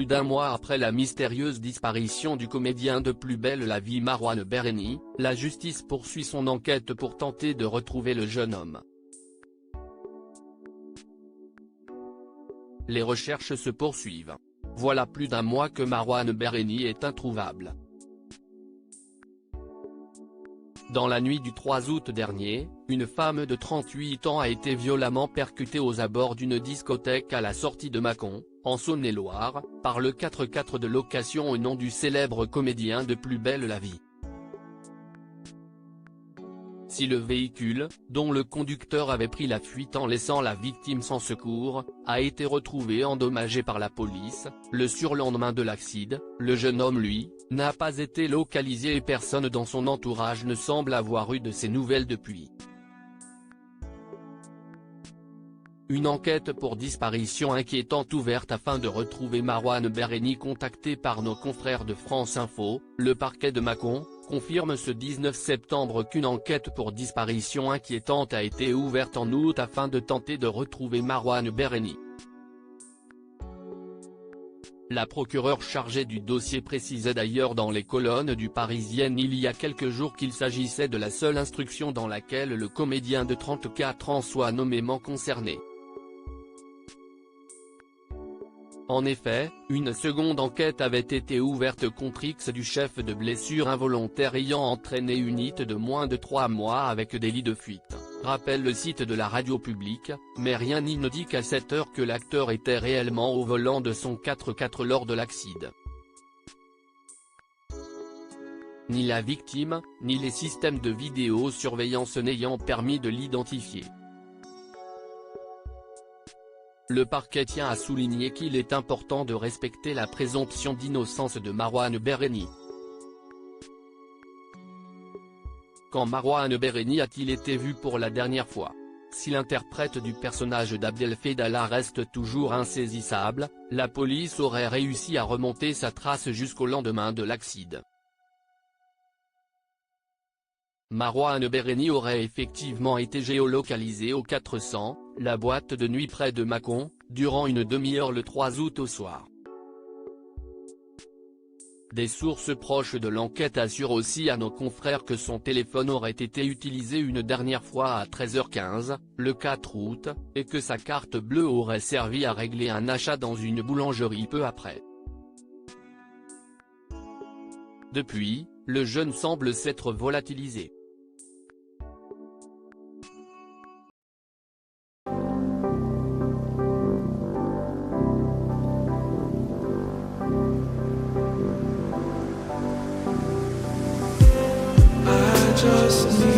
plus d'un mois après la mystérieuse disparition du comédien de Plus belle la vie Marouane Berreni, la justice poursuit son enquête pour tenter de retrouver le jeune homme. Les recherches se poursuivent. Voilà plus d'un mois que Marouane Berreni est introuvable. Dans la nuit du 3 août dernier, une femme de 38 ans a été violemment percutée aux abords d'une discothèque à la sortie de Mâcon, en Saône-et-Loire, par le 4x4 de location au nom du célèbre comédien de Plus belle la vie. Si le véhicule, dont le conducteur avait pris la fuite en laissant la victime sans secours, a été retrouvé endommagé par la police, le surlendemain de l'accident, le jeune homme lui, n'a pas été localisé et personne dans son entourage ne semble avoir eu de ses nouvelles depuis. Une enquête pour disparition inquiétante ouverte afin de retrouver Marouane Berreni. Contacté par nos confrères de France Info, le parquet de Mâcon confirme ce 19 septembre qu'une enquête pour disparition inquiétante a été ouverte en août afin de tenter de retrouver Marouane Berreni. La procureure chargée du dossier précisait d'ailleurs dans les colonnes du Parisien il y a quelques jours qu'il s'agissait de la seule instruction dans laquelle le comédien de 34 ans soit nommément concerné. En effet, une seconde enquête avait été ouverte contre X du chef de blessures involontaires ayant entraîné une hit de moins de 3 mois avec délit de fuite, rappelle le site de la radio publique, mais rien n'y n'indique à cette heure que l'acteur était réellement au volant de son 4x4 lors de l'accident. Ni la victime, ni les systèmes de vidéosurveillance n'ayant permis de l'identifier. Le parquet tient à souligner qu'il est important de respecter la présomption d'innocence de Marouane Berreni. Quand Marouane Berreni a-t-il été vu pour la dernière fois? Si l'interprète du personnage d'Abdelfedallah reste toujours insaisissable, la police aurait réussi à remonter sa trace jusqu'au lendemain de l'accident. Marouane Berreni aurait effectivement été géolocalisé au 400, la boîte de nuit près de Mâcon, durant une demi-heure le 3 août au soir. Des sources proches de l'enquête assurent aussi à nos confrères que son téléphone aurait été utilisé une dernière fois à 13h15, le 4 août, et que sa carte bleue aurait servi à régler un achat dans une boulangerie peu après. Depuis, le jeune semble s'être volatilisé. Just